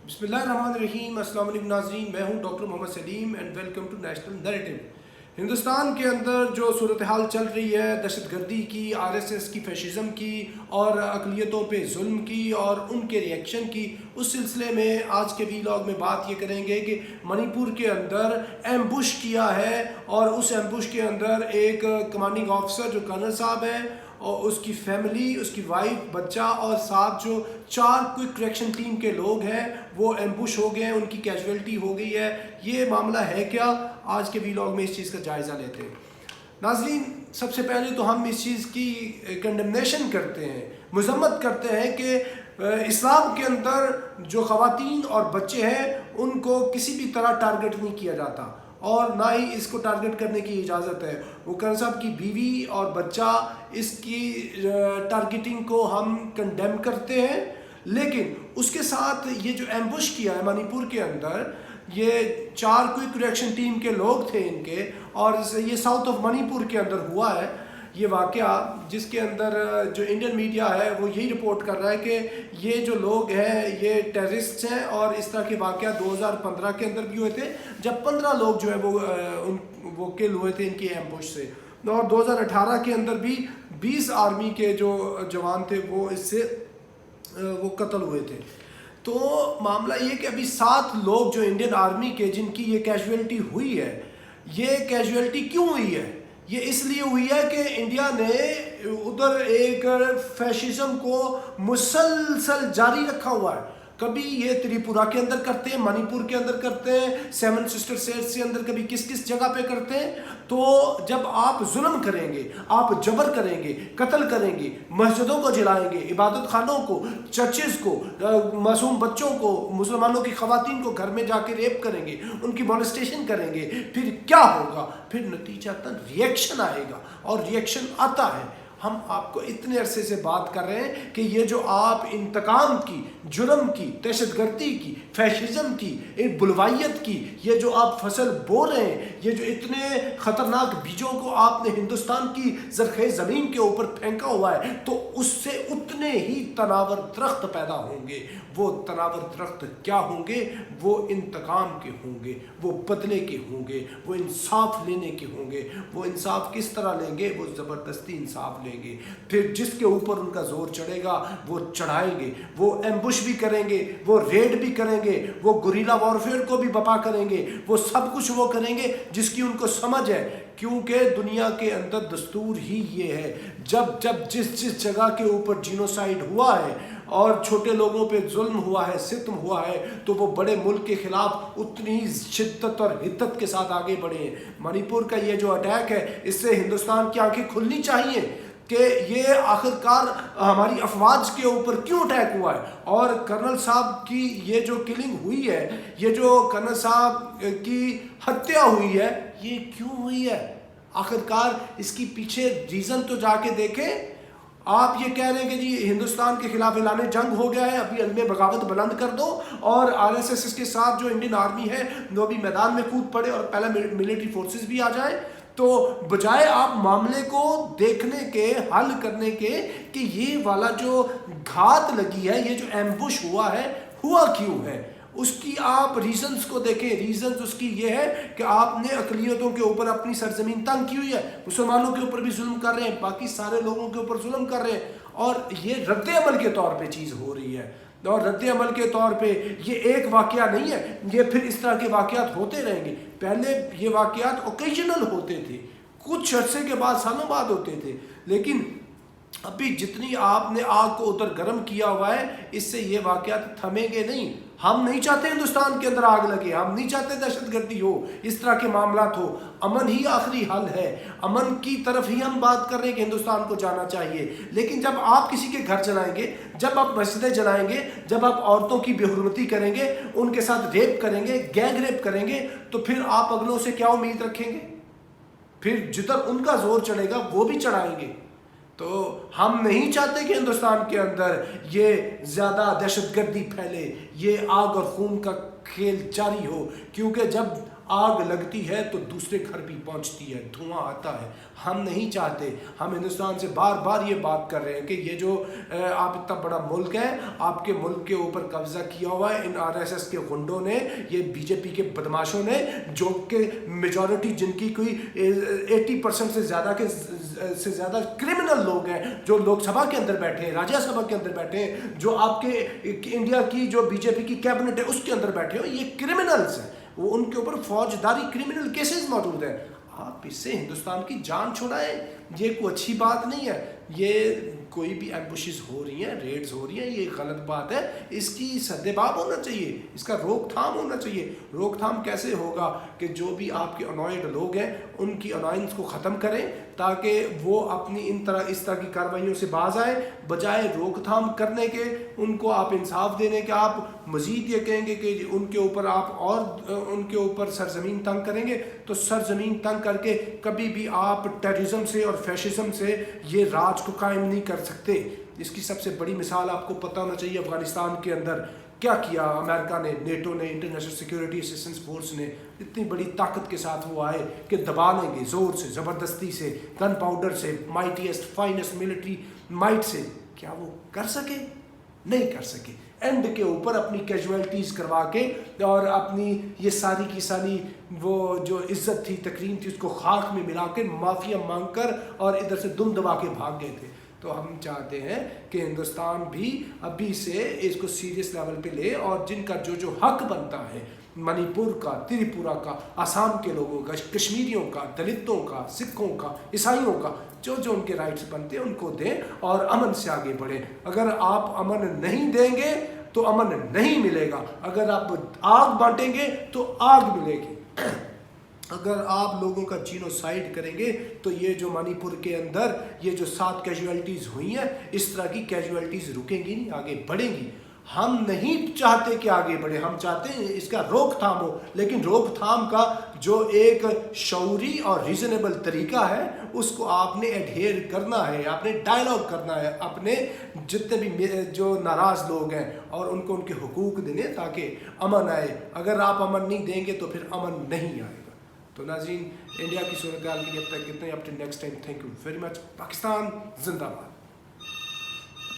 बिस्मिल्लाहिर्रहमानिर्रहीम। अस्सलाम वालेकुम नाज़रीन, मैं हूं doctor Mohammad Salim and welcome to national narrative. Hindustan के अंदर जो सूरत हाल चल रही है दहशतगर्दी की, आरएसएस की, फैशिज़म की और अक़लियतों पे जुल्म की और उनके रिएक्शन की, उस सिलसिले में आज के वीलॉग में बात ये करेंगे कि मणिपुर के अंदर एम्बुश किया है और उस एम्बुश के अंदर एक कमांडिंग ऑफिसर जो कर्नल साहब है और उसकी फैमिली, उसकी वाइफ, बच्चा और साथ जो 4 क्विक रिएक्शन टीम के लोग हैं वो एम्बुश हो गए हैं, उनकी कैजुअलिटी हो गई है। ये मामला है क्या, आज के वीलॉग में इस चीज़ का जायज़ा लेते हैं। नाज़रीन, सबसे पहले तो हम इस चीज़ की कंडेमनेशन करते हैं, मज़म्मत करते हैं कि इस्लाम के अंदर जो ख़वातीन और बच्चे हैं उनको किसी भी तरह टारगेट नहीं किया जाता और ना ही इसको टारगेट करने की इजाज़त है। वो कर्नल साहब की बीवी और बच्चा, इसकी टारगेटिंग को हम कंडेम करते हैं, लेकिन उसके साथ ये जो एम्बुश किया है मणिपुर के अंदर, ये 4 क्विक रिएक्शन टीम के लोग थे इनके, और ये साउथ ऑफ मणिपुर के अंदर हुआ है ये वाक़या, जिसके अंदर जो इंडियन मीडिया है वो यही रिपोर्ट कर रहा है कि ये जो लोग हैं ये टेररिस्ट हैं और इस तरह के वाक़या 2015 के अंदर भी हुए थे जब 15 लोग जो है वो किल हुए थे इनकी एम्बुश से, और 2018 के अंदर भी 20 आर्मी के जो जवान थे वो इससे वो कत्ल हुए थे। तो मामला ये कि अभी 7 लोग जो इंडियन आर्मी के जिनकी ये कैजुअलिटी हुई है, ये कैजुअलिटी क्यों हुई है? ये इसलिए हुई है कि इंडिया ने उधर एक फैशिज्म को मुसलसल जारी रखा हुआ है। कभी ये त्रिपुरा के अंदर करते हैं, मणिपुर के अंदर करते हैं, 7 सिस्टर स्टेट्स के अंदर कभी किस किस जगह पे करते हैं। तो जब आप जुल्म करेंगे, आप जबर करेंगे, कत्ल करेंगे, मस्जिदों को जलाएंगे, इबादत खानों को, चर्चेस को, मासूम बच्चों को, मुसलमानों की खवातीन को घर में जाके रेप करेंगे, उनकी मॉलेस्टेशन करेंगे, फिर क्या होगा? फिर नतीजतन रिएक्शन आएगा और रिएक्शन आता है। हम आपको इतने अरसे से बात कर रहे हैं कि ये जो आप इंतकाम की, जुल्म की, दहशतगर्दी की, फैशिज्म की, एक बुलवाइयत की ये जो आप फसल बो रहे हैं, ये जो इतने ख़तरनाक बीजों को आपने हिंदुस्तान की ज़रख़ेज़ ज़मीन के ऊपर फेंका हुआ है, तो उससे उतने ही तनावर दरख्त पैदा होंगे। वो तनावर दरख्त क्या होंगे? वो इंतकाम के होंगे, वो बदले के होंगे, वो इंसाफ लेने के होंगे। वो इंसाफ किस तरह लेंगे? वो ज़बरदस्ती इंसाफ लेंगे। फिर जिसके ऊपर उनका जोर चढ़ेगा वो चढ़ाएंगे, वो एम्बुश भी करेंगे, वो रेड भी करेंगे, वो गुरिल्ला वॉरफेयर को भी बपा करेंगे, वो सब कुछ वो करेंगे जिसकी उनको समझ है, क्योंकि दुनिया के अंदर दस्तूर ही ये है। जब जब जिस जिस जगह के ऊपर जीनोसाइड हुआ है और छोटे लोगों पे जुल्म हुआ है, सितम हुआ है, तो वो बड़े मुल्क के खिलाफ उतनी शिद्दत और हिद्दत के साथ आगे बढ़े हैं। मणिपुर का ये जो अटैक है, इससे हिंदुस्तान की आंखें खुलनी चाहिए कि ये आखिरकार हमारी अफवाज के ऊपर क्यों अटैक हुआ है। और कर्नल साहब की ये जो किलिंग हुई है, ये जो कर्नल साहब की हत्या हुई है, ये क्यों हुई है? आखिरकार इसकी पीछे रीज़न तो जाके देखें। आप ये कह रहे हैं कि जी हिंदुस्तान के खिलाफ ऐलान जंग हो गया है, अभी अलमे बगावत बुलंद कर दो और आरएसएस के साथ जो इंडियन आर्मी है वो भी मैदान में कूद पड़े और पहला मिलिट्री फोर्सेस भी आ जाए। तो बजाय आप मामले को देखने के, हल करने के कि ये वाला जो घात लगी है, ये जो एम्बुश हुआ है, हुआ क्यों है, उसकी आप रीजंस को देखें। रीजंस उसकी ये है कि आपने अक़लियतों के ऊपर अपनी सरजमीन तंग की हुई है, मुसलमानों के ऊपर भी जुल्म कर रहे हैं, बाकी सारे लोगों के ऊपर जुल्म कर रहे हैं, और ये रद्द अमल के तौर पे चीज़ हो रही है। और रद्द अमल के तौर पे ये एक वाक़या नहीं है, ये फिर इस तरह के वाक़यात होते रहेंगे। पहले ये वाक़यात ओकेजनल होते थे, कुछ अर्से के बाद, सालों बाद होते थे, लेकिन अभी जितनी आपने आग को उधर गर्म किया हुआ है, इससे ये वाक़यात थमेंगे नहीं। हम नहीं चाहते हिंदुस्तान के अंदर आग लगे, हम नहीं चाहते दहशतगर्दी हो, इस तरह के मामलात हो। अमन ही आखिरी हल है, अमन की तरफ ही हम बात कर रहे हैं कि हिंदुस्तान को जाना चाहिए। लेकिन जब आप किसी के घर जलाएंगे, जब आप मस्जिदें जलाएंगे, जब आप औरतों की बेहुरमती करेंगे, उनके साथ रेप करेंगे, गैंग रेप करेंगे, तो फिर आप अगलों से क्या उम्मीद रखेंगे? फिर जिधर उनका जोर चढ़ेगा वो भी चढ़ाएंगे। تو ہم نہیں چاہتے کہ ہندوستان کے اندر یہ زیادہ دہشت گردی پھیلے، یہ آگ اور خون کا کھیل جاری ہو، کیونکہ جب آگ لگتی ہے تو دوسرے گھر بھی پہنچتی ہے، دھواں آتا ہے. ہم نہیں چاہتے. ہم ہندوستان سے بار بار یہ بات کر رہے ہیں کہ یہ جو آپ اتنا بڑا ملک ہے، آپ کے ملک کے اوپر قبضہ کیا ہوا ہے ان RSS کے غنڈوں نے، یہ BJP کے بدماشوں نے، جو کہ میجورٹی جن کی کوئی 80% سے زیادہ کرمنل لوگ ہیں، جو لوک سبھا کے اندر بیٹھے ہیں، راجیہ سبھا کے اندر بیٹھے ہیں، جو آپ کے انڈیا کی جو BJP کی کیبنٹ ہے اس کے اندر بیٹھے ہو، یہ کرمنلز ہیں. وہ ان کے اوپر فوجداری کرمنل کیسز موجود ہیں. آپ اس سے ہندوستان کی جان چھڑائیں، یہ کوئی اچھی بات نہیں ہے. یہ کوئی بھی ایمبوشز ہو رہی ہیں، ریڈز ہو رہی ہیں، یہ غلط بات ہے. اس کی سدباب ہونا چاہیے، اس کا روک تھام ہونا چاہیے. روک تھام کیسے ہوگا کہ جو بھی آپ کے انوائڈ لوگ ہیں ان کی انوائنس کو ختم کریں تاکہ وہ اپنی اس طرح کی کارروائیوں سے باز آئیں، بجائے روک تھام کرنے کے ان کو آپ انصاف دینے کے. آپ مزید یہ کہیں گے کہ ان کے اوپر آپ اور ان کے اوپر سرزمین تنگ کریں گے، تو سرزمین تنگ کر کے کبھی بھی آپ ٹیررزم سے اور فیشزم سے یہ راج کو قائم نہیں کر سکتے. اس کی سب سے بڑی مثال آپ کو پتہ ہونا چاہیے، افغانستان کے اندر کیا کیا امریکہ نے، نیٹو نے، انٹرنیشنل سیکیورٹی اسسٹنس فورس نے. اتنی بڑی طاقت کے ساتھ وہ آئے کہ دبا لیں گے زور سے، زبردستی سے، گن پاؤڈر سے، مائٹیسٹ فائنسٹ ملٹری مائٹ سے. کیا وہ کر سکے؟ نہیں کر سکے. اینڈ کے اوپر اپنی کیجویلٹیز کروا کے اور اپنی یہ ساری کی ساری وہ جو عزت تھی، تکریم تھی، اس کو خاک میں ملا کے معافیا مانگ کر اور ادھر سے دم دبا کے بھاگ گئے تھے. تو ہم چاہتے ہیں کہ ہندوستان بھی ابھی سے اس کو سیریس لیول پہ لے اور جن کا جو حق بنتا ہے، منی پور کا، تریپورہ کا، آسام کے لوگوں کا، کشمیریوں کا، دلتوں کا، سکھوں کا، عیسائیوں کا، جو ان کے رائٹس بنتے ہیں ان کو دیں اور امن سے آگے بڑھیں. اگر آپ امن نہیں دیں گے تو امن نہیں ملے گا. اگر آپ آگ بانٹیں گے تو آگ ملے گی. اگر آپ لوگوں کا جینوسائیڈ کریں گے تو یہ جو منی پور کے اندر یہ جو 7 کیجویلٹیز ہوئی ہیں، اس طرح کی کیجویلٹیز رکیں گی نہیں، آگے بڑھیں گی. ہم نہیں چاہتے کہ آگے بڑھے، ہم چاہتے ہیں اس کا روک تھام ہو. لیکن روک تھام کا جو ایک شعوری اور ریزنیبل طریقہ ہے اس کو آپ نے ایڈہیئر کرنا ہے، آپ نے ڈائلاگ کرنا ہے اپنے جتنے بھی جو ناراض لوگ ہیں اور ان کو ان کے حقوق دینے تاکہ امن آئے. اگر آپ امن نہیں دیں گے تو پھر امن نہیں آئے گا. تو ناظرین، انڈیا کی صورتحال کے لیے اب تک کتنے، up to next time. Thank you very much. Pakistan زندہ باد.